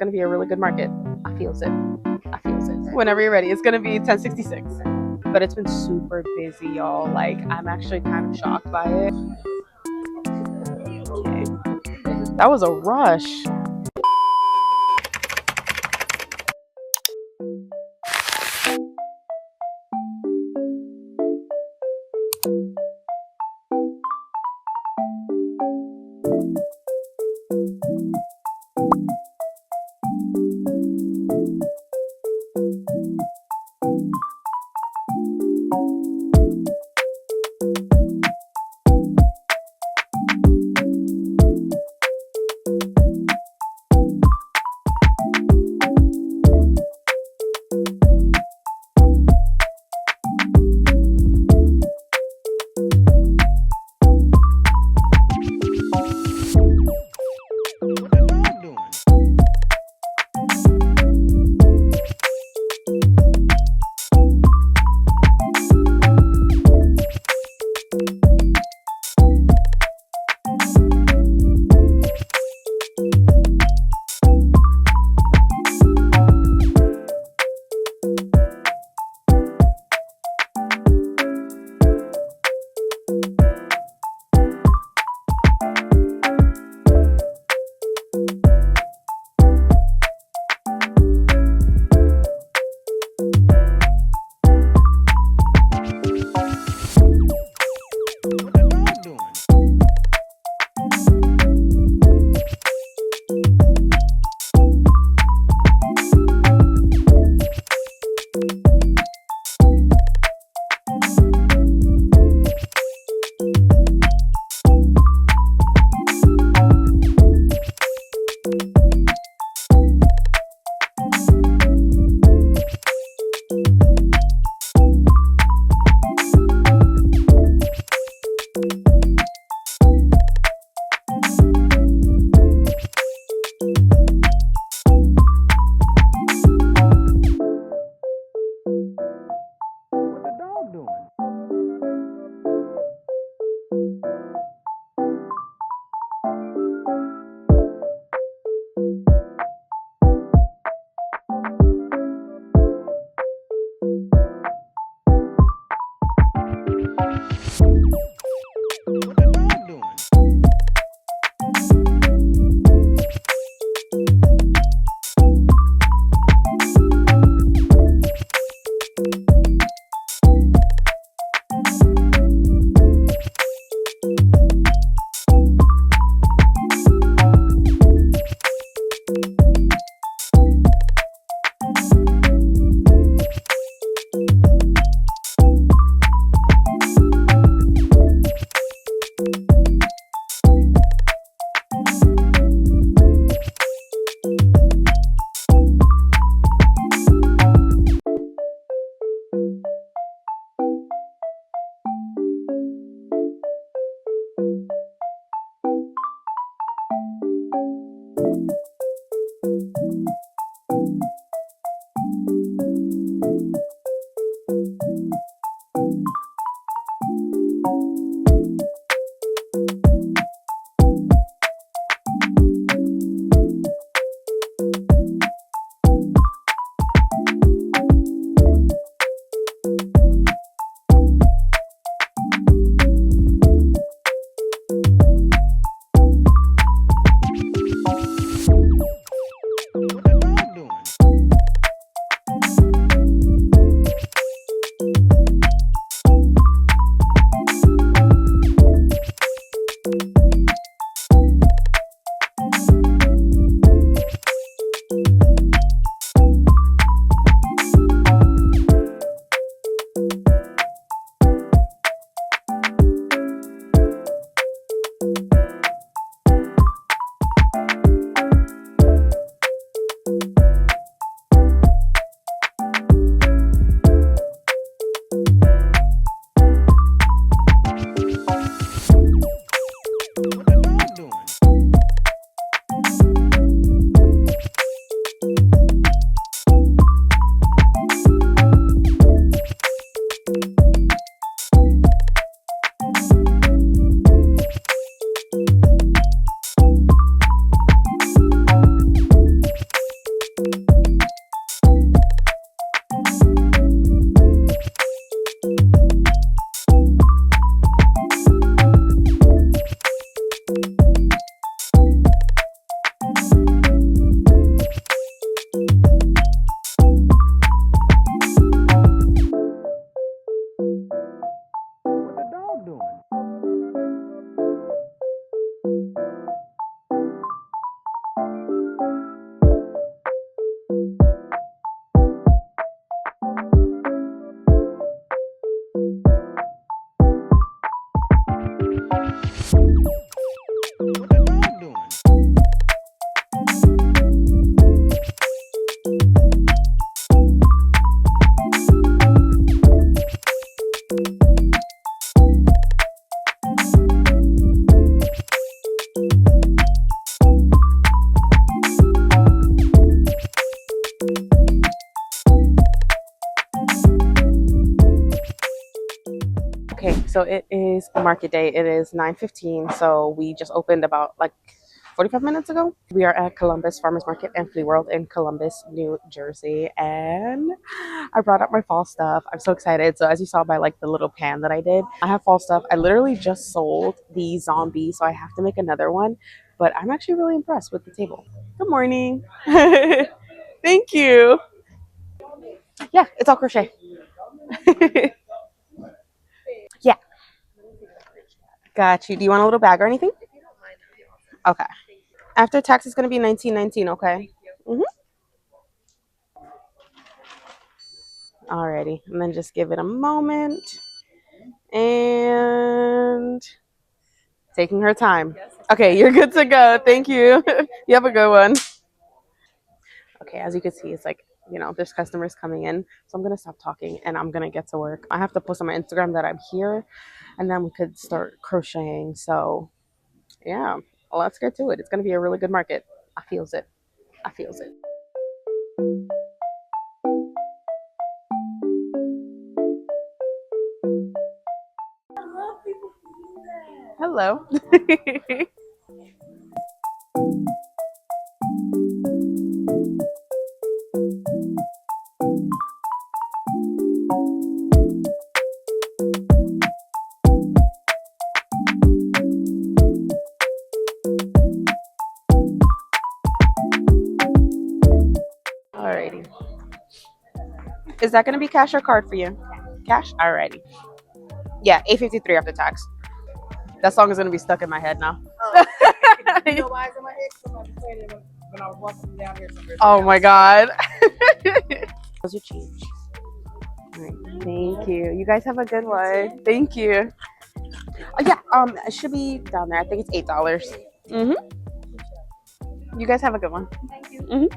going to be a really good market. I feels it. Whenever you're ready, it's going to be 1066. But it's been super busy, y'all. Like, I'm actually kind of shocked by it. Okay. That was a rush. So it is market day. It is 9:15. So we just opened about like 45 minutes ago. We are at Columbus Farmers Market and Flea World in Columbus, New Jersey. And I brought up my fall stuff. I'm so excited. So as you saw by like the little pan that I did, I have fall stuff. I literally just sold the zombie, so I have to make another one. But I'm actually really impressed with the table. Good morning. Thank you. Yeah, it's all crochet. Yeah, got you. Do you want a little bag or anything? Okay. After tax, it's gonna be 19.19. Okay. Mhm. Alrighty, and then just give it a moment and taking her time. Okay, you're good to go. Thank you. You have a good one. Okay, as you can see, it's like, there's customers coming in. So I'm going to stop talking and I'm going to get to work. I have to post on my Instagram that I'm here and then we could start crocheting. So, yeah, well, let's get to it. It's going to be a really good market. I feels it. I feels it. Hello. Alrighty. Is that going to be cash or card for you? Cash? Alrighty. Yeah, 853 after tax. That song is going to be stuck in my head now. Oh. You know why it's in my head? Because I was playing it when I was walking down here somewhere. Oh my God. How's your change? All right. Thank you. You guys have a good one. Thank you. Yeah, it should be down there. I think it's $8. Mhm. You guys have a good one. Thank you. Mhm.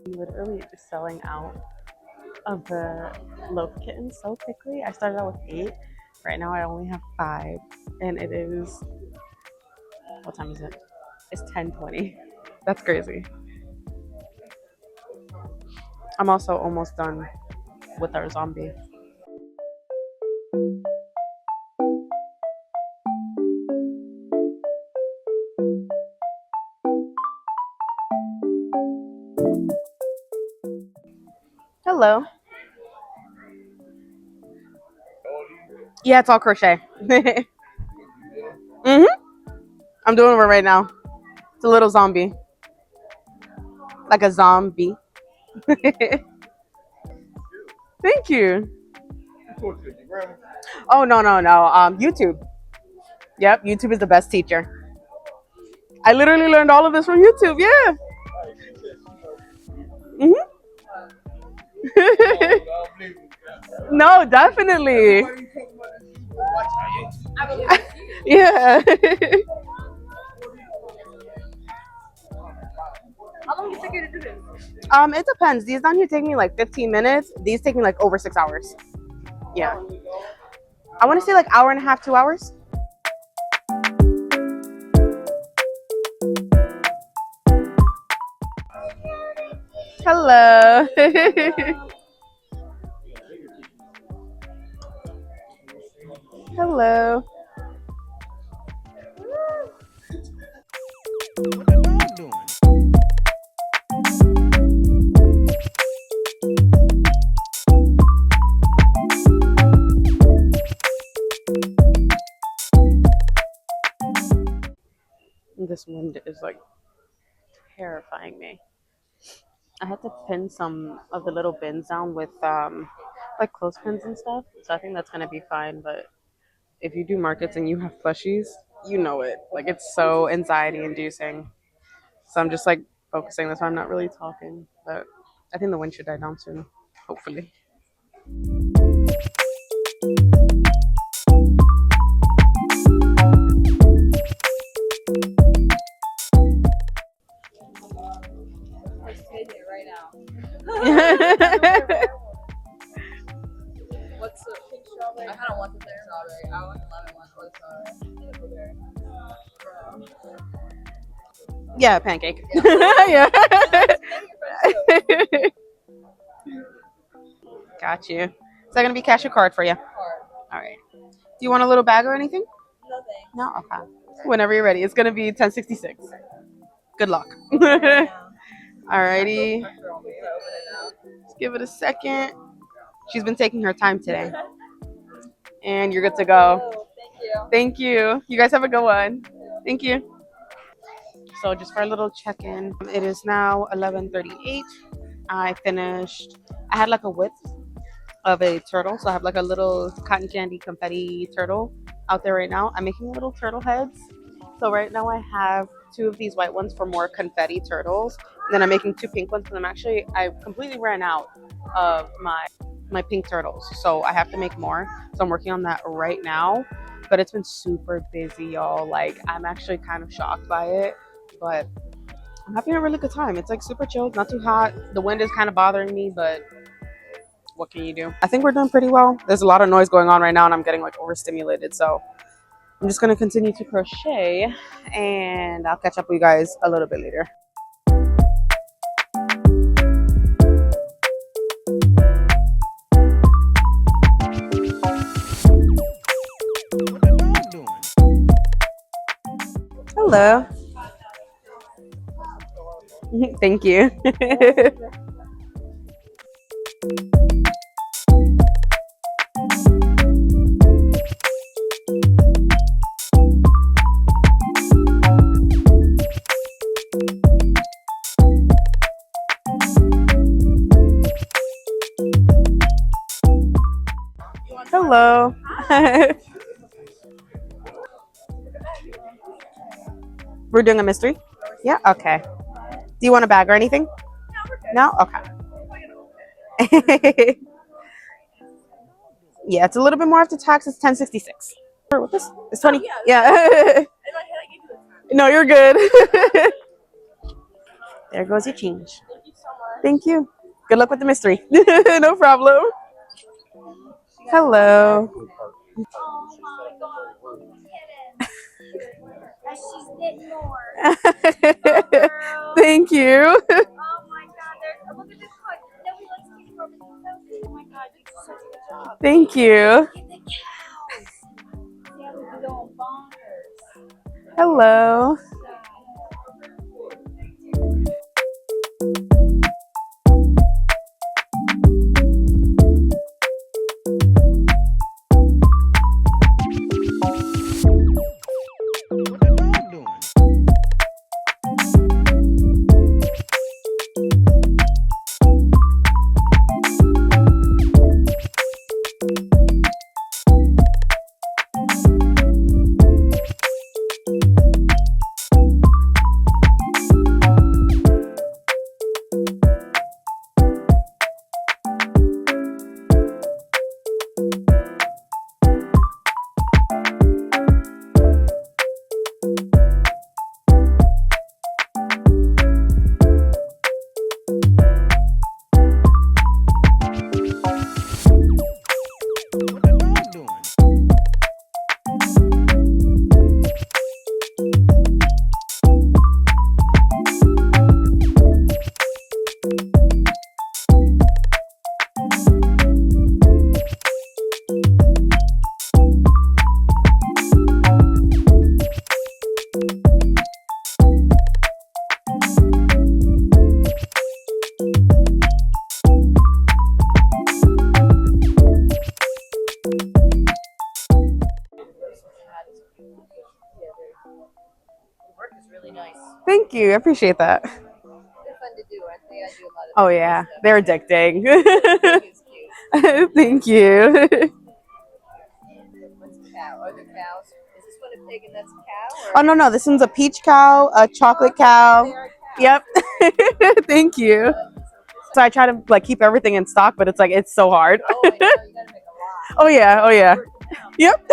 Literally selling out of the Loaf Kitten so quickly. I started out with 8. Right now I only have 5, and it is, what time is it? It's 10:20. That's crazy. I'm also almost done with our zombie. Hello. Yeah, it's all crochet. Mhm. I'm doing it right now. It's a little zombie, like a zombie. Thank you. Oh no no no. YouTube. Yep, YouTube is the best teacher. I literally learned all of this from YouTube. Yeah. Mhm. No, definitely. Yeah. How long does it take you to do this? It depends. These down here take me like 15 minutes. These take me like over 6 hours. Yeah. I want to say like hour and a half, 2 hours. Hello. Hello. This wind is like terrifying me. I had to pin some of the little bins down with like clothespins and stuff. So I think that's gonna be fine. But if you do markets and you have plushies, You know it. Like it's so anxiety inducing. So I'm just like focusing. That's why I'm not really talking. But I think the wind should die down soon. Hopefully. What's the pink strawberry? I kind of want the pink strawberry. I want the lemon one or the strawberry. Yeah, pancake. Yeah. Got you. Is that gonna be cash or card for you? All right. Do you want a little bag or anything? No thanks. No. Okay. Whenever you're ready. It's gonna be 1066. Good luck. Alrighty. Let's give it a second. She's been taking her time today. And you're good to go. Oh, thank you. Thank you. You guys have a good one. Thank you. So just for a little check-in, it is now 11:38. I finished. I had like a width of a turtle, so I have like a little cotton candy confetti turtle out there right now. I'm making little turtle heads. So right now I have 2 of these white ones for more confetti turtles. And then I'm making 2 pink ones because I completely ran out of my pink turtles. So I have to make more. So I'm working on that right now. But it's been super busy, y'all. Like I'm actually kind of shocked by it. But I'm having a really good time. It's like super chill, not too hot. The wind is kind of bothering me, but what can you do? I think we're doing pretty well. There's a lot of noise going on right now and I'm getting like overstimulated. So I'm just going to continue to crochet and I'll catch up with you guys a little bit later. Hello. Thank you. Hello. We're doing a mystery? Yeah, okay. Do you want a bag or anything? No? Okay. Yeah, it's a little bit more after tax. It's 1066. What this? It's 20. Yeah. No, you're good. There goes your change. Thank you. Good luck with the mystery. No problem. Hello. Oh my god, look at she's getting more. Thank you. Oh my god, look at this one. Nobody likes getting more, but oh my god, you did such a good job. Thank you. Look at the cows. Yeah, we're going bonkers. Hello. Thank you. I appreciate that. They're fun to do. I think I do a lot of. Oh yeah, they're addicting. It's cute. Thank you. What's the cow? Are the cows? Is this one pig and that's cow? Oh, no, this one's a peach cow, a chocolate cow. Yep. Thank you. So I try to like keep everything in stock, but it's like it's so hard. Oh, I know. You gotta make a lot. Oh yeah, oh yeah. Yep.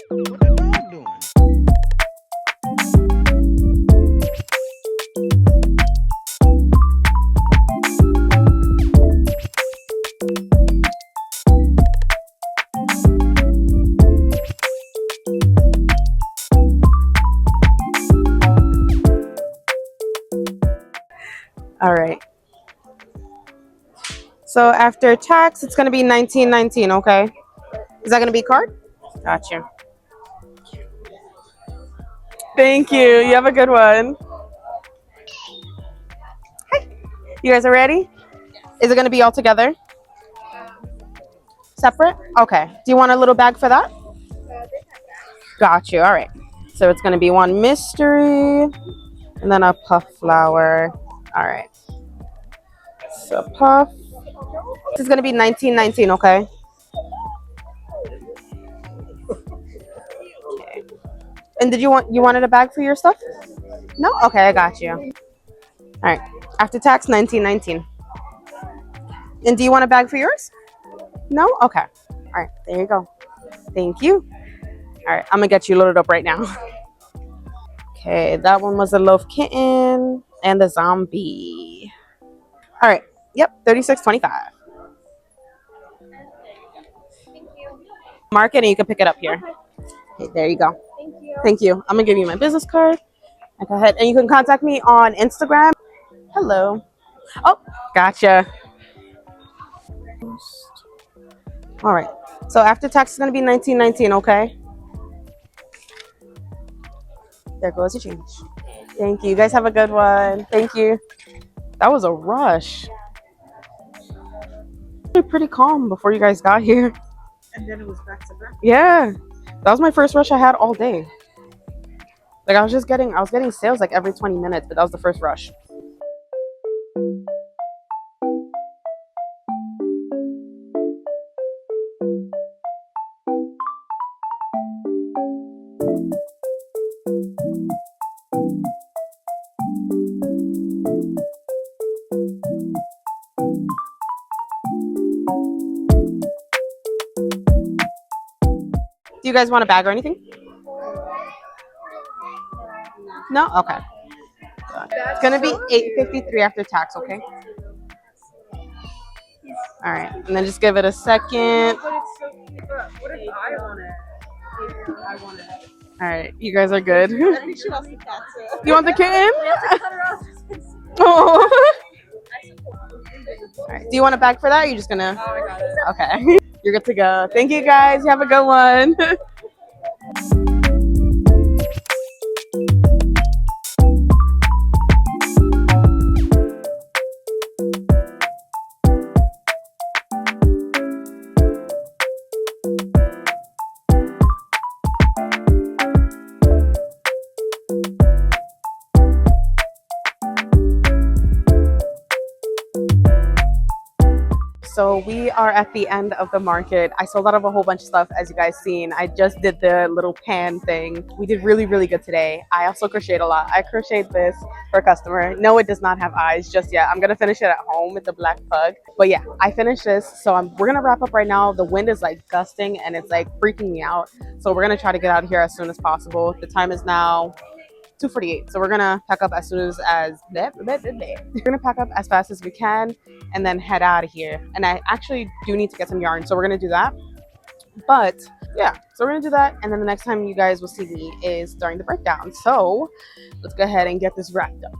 What the dog doing? All right. So after tax, it's gonna be 19.19. Okay. Is that gonna be card? Gotcha. Thank you. You have a good one. You guys are ready? Is it gonna be all together? Separate? Okay. Do you want a little bag for that? Got you. All right. So it's gonna be one mystery and then a puff flower. All right. So puff. This is gonna be 19.19. Okay. Okay. And did you wanted a bag for your stuff? No? Okay, I got you. All right. After tax, 19.19. And do you want a bag for yours? No? Okay. All right. There you go. Thank you. All right. I'm gonna get you loaded up right now. Okay. That one was a Loaf Kitten and the zombie. All right. Yep. 36.25. Mark it and you can pick it up here. Okay, there you go. Thank you. I'm gonna give you my business card. Go ahead and you can contact me on Instagram. Hello. Oh, gotcha. All right. So after tax is gonna be 19.19. Okay. There goes your change. Thank you. You guys have a good one. Thank you. That was a rush. Pretty calm before you guys got here. And then it was back to back. Yeah. That was my first rush I had all day. Like I was getting sales like every 20 minutes, but that was the first rush. Do you guys want a bag or anything? No? Okay. It's gonna be $8.53 after tax, okay? All right, and then just give it a second. But it's so cute. What if I want it? I want it. All right, you guys are good. I think she wants the cat too. You want the kitten? We have to cut her off. Oh. All right, do you want a bag for that? Or are you just gonna? Oh, I got it. Okay, you're good to go. Thank you guys. You have a good one. So we are at the end of the market. I sold out of a whole bunch of stuff, as you guys seen. I just did the little pan thing. We did really, really good today. I also crocheted a lot. I crocheted this for a customer. No, it does not have eyes just yet. I'm gonna finish it at home with the black pug. But yeah, I finished this. So we're gonna wrap up right now. The wind is like gusting and it's like freaking me out. So we're gonna try to get out of here as soon as possible. The time is now 2:48. So we're gonna pack up as soon as we're gonna pack up as fast as we can and then head out of here. And I actually do need to get some yarn, so we're gonna do that. But yeah, so we're gonna do that, and then the next time you guys will see me is during the breakdown. So let's go ahead and get this wrapped up.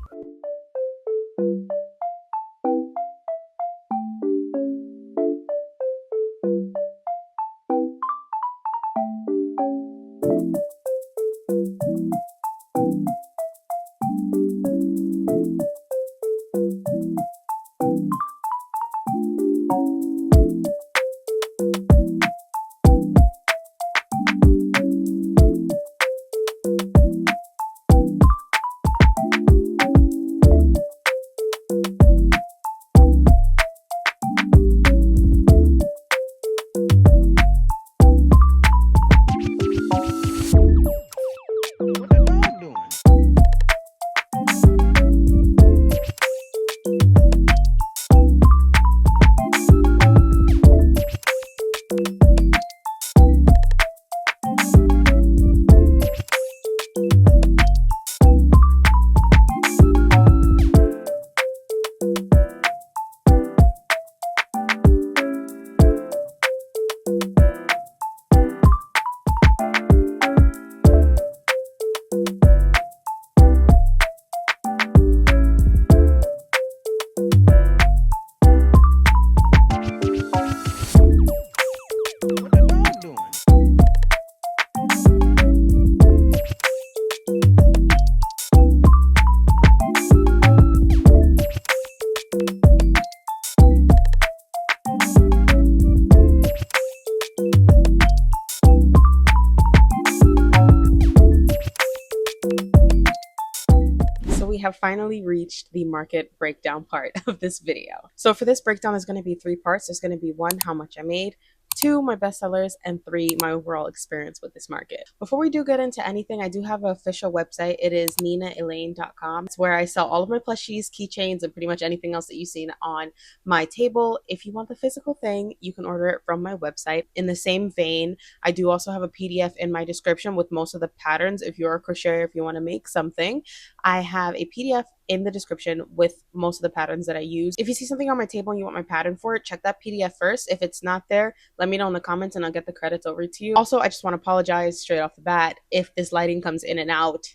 What the dog doing? So we have finally reached the market breakdown part of this video. So for this breakdown, there's going to be 3 parts. There's going to be 1, how much I made, 2, my bestsellers, and 3, my overall experience with this market. Before we do get into anything, I do have an official website. It is ninaelaine.com. It's where I sell all of my plushies, keychains, and pretty much anything else that you've seen on my table. If you want the physical thing, you can order it from my website. In the same vein, I do also have a PDF in my description with most of the patterns. If you're a crocheter, if you want to make something, I have a PDF in the description with most of the patterns that I use. If you see something on my table and you want my pattern for it, check that PDF first. If it's not there, let me know in the comments and I'll get the credits over to you. Also, I just want to apologize straight off the bat if this lighting comes in and out.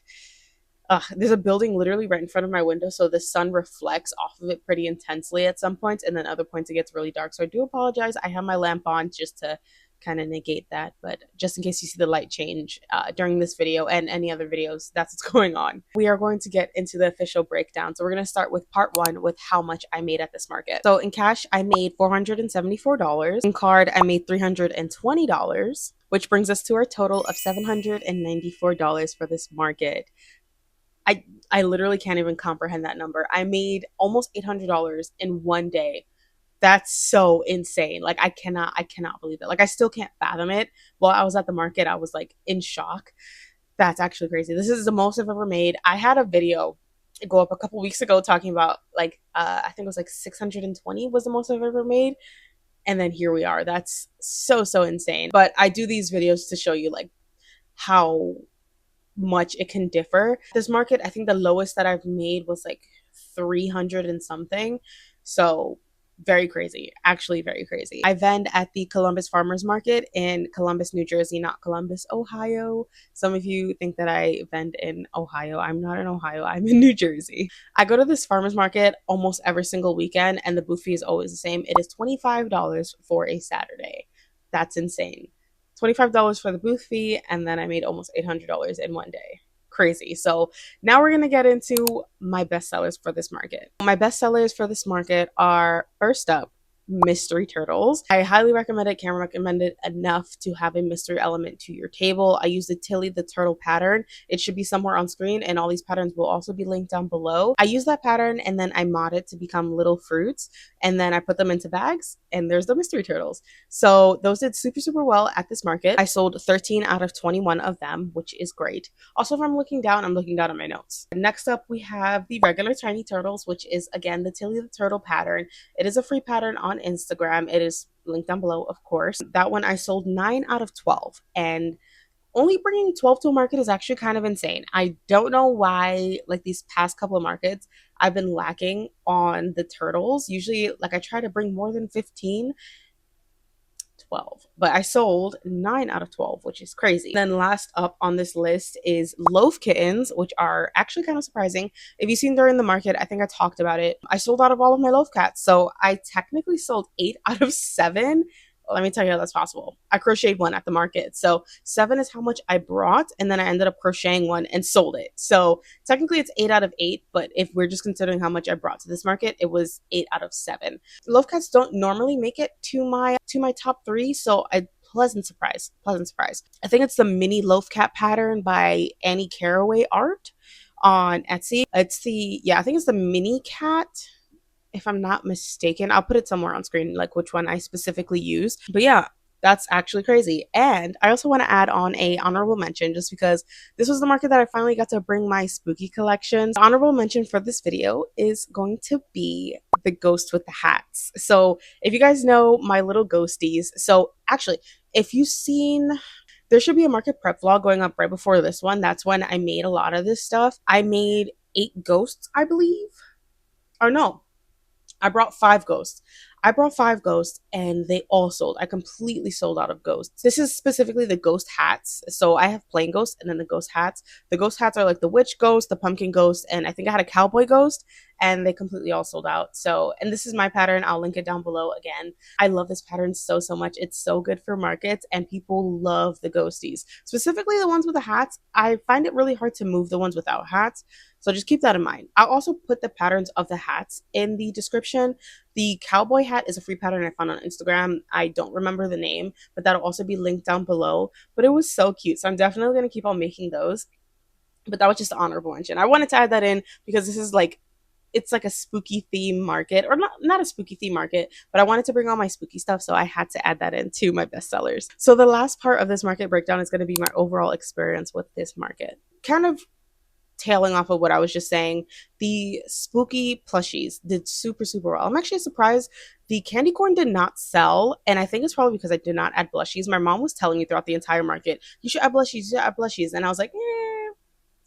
There's a building literally right in front of my window, so the sun reflects off of it pretty intensely at some points, and then other points it gets really dark. So I do apologize. I have my lamp on just to kind of negate that, but just in case you see the light change during this video and any other videos, that's what's going on. We are going to get into the official breakdown. So we're going to start with part 1 with how much I made at this market. So in cash, I made $474. In card, I made $320, which brings us to our total of $794 for this market. I literally can't even comprehend that number. I made almost $800 in one day. That's so insane. Like I cannot believe it. Like I still can't fathom it. While I was at the market, I was like in shock. That's actually crazy. This is the most I've ever made. I had a video go up a couple weeks ago talking about like I think it was like 620 was the most I've ever made. And then here we are. That's so insane. But I do these videos to show you like how much it can differ. This market, I think the lowest that I've made was like 300 and something. So very crazy, actually very crazy. I vend at the Columbus Farmers Market in Columbus, New Jersey, not Columbus, Ohio. Some of you think that I vend in Ohio. I'm not in Ohio, I'm in New Jersey. I go to this farmers market almost every single weekend and the booth fee is always the same. It is $25 for a Saturday. That's insane. $25 for the booth fee, and then I made almost $800 in one day. Crazy. So now we're going to get into my best sellers for this market. My best sellers for this market are, first up, mystery turtles. I highly recommend it. Can't recommend it enough to have a mystery element to your table. I use the Tilly the Turtle pattern. It should be somewhere on screen, and all these patterns will also be linked down below. I use that pattern and then I mod it to become little fruits, and then I put them into bags, and there's the mystery turtles. So those did super well at this market. I sold 13 out of 21 of them, which is great. Also, if I'm looking down at my notes. Next up, we have the regular tiny turtles, which is again the Tilly the Turtle pattern. It is a free pattern on Instagram. It is linked down below, of course. That one I sold 9 out of 12, and only bringing 12 to a market is actually kind of insane. I don't know why, like these past couple of markets, I've been lacking on the turtles. Usually, like I try to bring more than 15, 12, but I sold 9 out of 12, which is crazy. Then last up on this list is Loaf Kittens, which are actually kind of surprising. If you've seen during the market, I think I talked about it. I sold out of all of my Loaf Cats, so I technically sold 8 out of 7. Let me tell you how that's possible. I crocheted one at the market. So 7 is how much I brought, and then I ended up crocheting one and sold it. So technically it's 8 out of 8, but if we're just considering how much I brought to this market, it was 8 out of 7. Love Cats don't normally make it to my top 3, so I pleasant surprise. I think it's the mini loaf cat pattern by Annie Caraway Art on Etsy. I think it's the mini cat, if I'm not mistaken. I'll put it somewhere on screen, like which one I specifically use. But yeah, that's actually crazy. And I also want to add on a honorable mention, just because this was the market that I finally got to bring my spooky collection. The honorable mention for this video is going to be the ghost with the hats. So if you guys know my little ghosties, so actually, if you've seen, there should be a market prep vlog going up right before this one. That's when I made a lot of this stuff. I made 8 ghosts, I believe. Or no, I brought 5 ghosts. And they all sold. I completely sold out of ghosts. This is specifically the ghost hats. So I have plain ghosts and then the ghost hats. The ghost hats are like the witch ghost, the pumpkin ghost, and I think I had a cowboy ghost. and they completely all sold out. So, and this is my pattern. I'll link it down below again. I love this pattern so much. It's so good for markets, and people love the ghosties, specifically the ones with the hats. I find it really hard to move the ones without hats. So just keep that in mind. I'll also put the patterns of the hats in the description. The cowboy hat is a free pattern I found on Instagram. I don't remember the name, but that'll also be linked down below. But it was so cute. So I'm definitely going to keep on making those. But that was just an honorable mention. I wanted to add that in because this is like, it's like a spooky theme market, or not a spooky theme market, but I wanted to bring all my spooky stuff, so I had to add that into my bestsellers. So the last part of this market breakdown is going to be my overall experience with this market. Kind of tailing off of what I was just saying, the spooky plushies did super well. I'm actually surprised the candy corn did not sell, and I think it's probably because I did not add blushies. My mom was telling me throughout the entire market, you should add blushies, you should add blushies, and I was like,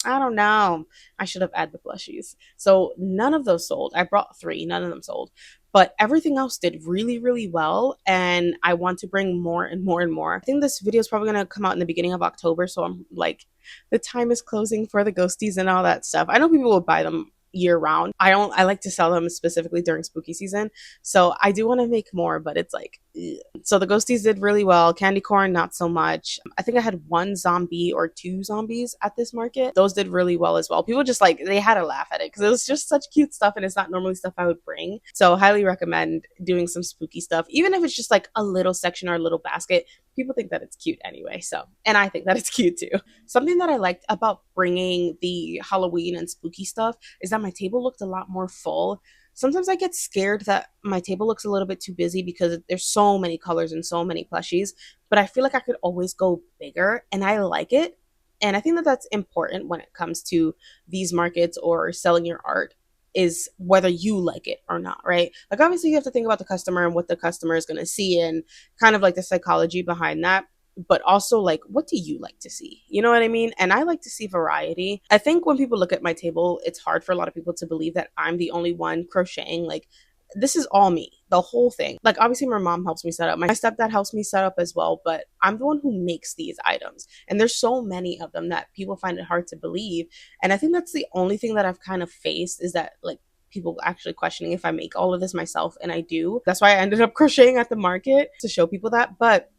I don't know. I should have added the plushies. So none of those sold. I brought 3, none of them sold. But everything else did really well, and I want to bring more and more. I think this video is probably going to come out in the beginning of October, so I'm like, the time is closing for the ghosties and all that stuff. I know people will buy them year round. I like to sell them specifically during spooky season. So I do want to make more, but it's like, ugh. So the ghosties did really well. Candy corn, not so much. I think I had 1 zombie or 2 zombies at this market. Those did really well as well. People just like, they had to laugh at it because it was just such cute stuff, and it's not normally stuff I would bring. So highly recommend doing some spooky stuff, even if it's just like a little section or a little basket. People think that it's cute anyway. So, and I think that it's cute too. Something that I liked about bringing the Halloween and spooky stuff is that my table looked a lot more full. Sometimes I get scared that my table looks a little bit too busy because there's so many colors and so many plushies, but I feel like I could always go bigger, and I like it. And I think that that's important when it comes to these markets or selling your art, is whether you like it or not, right? Like obviously you have to think about the customer and what the customer is going to see, and kind of like the psychology behind that, but also like, what do you like to see? You know what I mean? And I like to see variety. I think when people look at my table, it's hard for a lot of people to believe that I'm the only one crocheting. Like, this is all me, the whole thing. Like obviously my mom helps me set up, my stepdad helps me set up as well, but I'm the one who makes these items, and there's so many of them that people find it hard to believe. And I think that's the only thing that I've kind of faced, is that like people actually questioning if I make all of this myself, and I do. That's why I ended up crocheting at the market, to show people that. But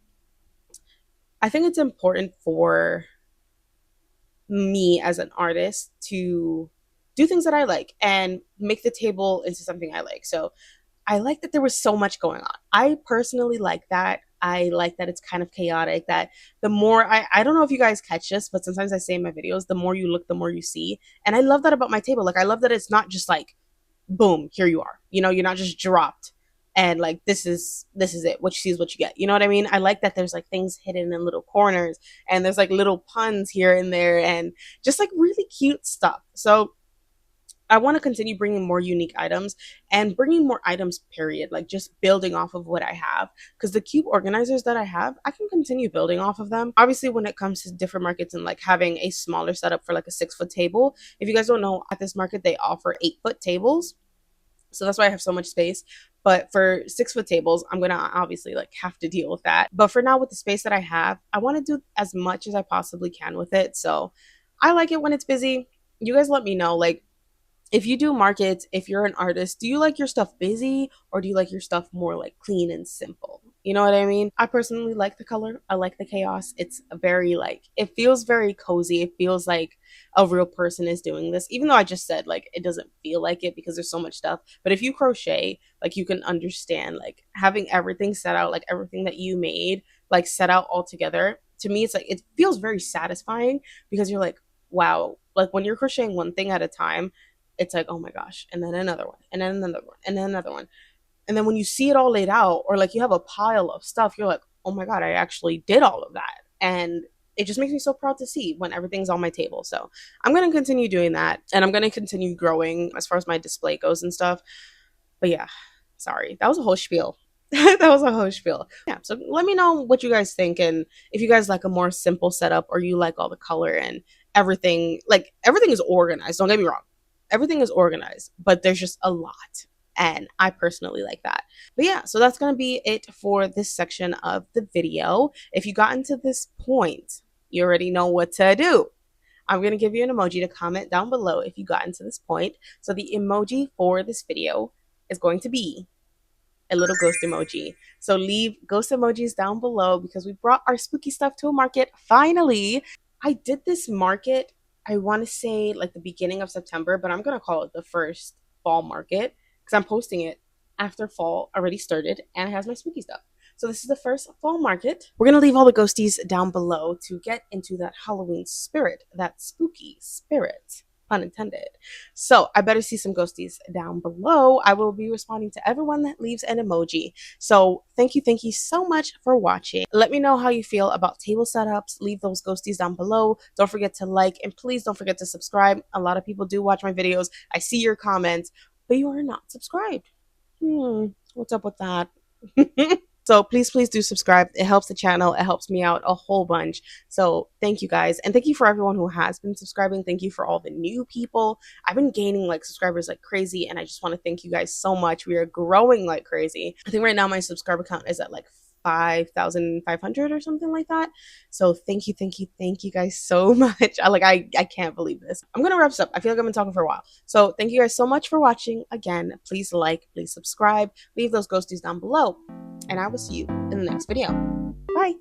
I think it's important for me as an artist to do things that I like and make the table into something I like. So I like that there was so much going on. I personally like that. I like that it's kind of chaotic, that the more I don't know if you guys catch this, but sometimes I say in my videos, the more you look, the more you see. And I love that about my table. Like I love that it's not just like, boom, here you are. You know, you're not just dropped and like, this is it. What you see is what you get. You know what I mean? I like that there's like things hidden in little corners, and there's like little puns here and there, and just like really cute stuff. So I want to continue bringing more unique items and bringing more items, period. Like just building off of what I have. Because the cube organizers that I have, I can continue building off of them. Obviously, when it comes to different markets and like having a smaller setup for like a 6-foot table, if you guys don't know, at this market, they offer 8-foot tables. So that's why I have so much space. But for 6-foot tables, I'm going to obviously like have to deal with that. But for now, with the space that I have, I want to do as much as I possibly can with it. So I like it when it's busy. You guys let me know, like, if you do markets, if you're an artist, do you like your stuff busy, or do you like your stuff more like clean and simple? You know what I mean? I personally like the color. I like the chaos. It's very like, it feels very cozy. It feels like a real person is doing this, even though I just said like it doesn't feel like it because there's so much stuff. But if you crochet, like you can understand like having everything set out, like everything that you made, like set out all together. To me, it's like, it feels very satisfying because you're like, wow, like when you're crocheting one thing at a time, it's like, oh my gosh, and then another one, and then another one, and then another one. And then when you see it all laid out, or like you have a pile of stuff, you're like, oh my God, I actually did all of that. And it just makes me so proud to see when everything's on my table. So I'm going to continue doing that, and I'm going to continue growing as far as my display goes and stuff. But yeah, sorry, that was a whole spiel. That was a whole spiel. Yeah, so let me know what you guys think, and if you guys like a more simple setup, or you like all the color and everything. Like everything is organized, don't get me wrong. Everything is organized, but there's just a lot. And I personally like that. But yeah, so that's going to be it for this section of the video. If you got into this point, you already know what to do. I'm going to give you an emoji to comment down below if you got into this point. So the emoji for this video is going to be a little ghost emoji. So leave ghost emojis down below because we brought our spooky stuff to a market finally. I did this market, I want to say like the beginning of September, but I'm going to call it the first fall market because I'm posting it after fall already started and it has my spooky stuff. So this is the first fall market. We're going to leave all the ghosties down below to get into that Halloween spirit, that spooky spirit, pun intended. So I better see some ghosties down below. I will be responding to everyone that leaves an emoji. So thank you so much for watching. Let me know how you feel about table setups. Leave those ghosties down below. Don't forget to like and please don't forget to subscribe. A lot of people do watch my videos. I see your comments, but you are not subscribed. What's up with that? So please do subscribe. It helps the channel. It helps me out a whole bunch. So thank you guys. And thank you for everyone who has been subscribing. Thank you for all the new people. I've been gaining like subscribers like crazy. And I just want to thank you guys so much. We are growing like crazy. I think right now my subscriber count is at like 5,500 or something like that. So thank you guys so much. I can't believe this. I'm gonna wrap this up. I feel like I've been talking for a while. So thank you guys so much for watching. Again, please like, please subscribe, leave those ghosties down below, and I will see you in the next video. Bye.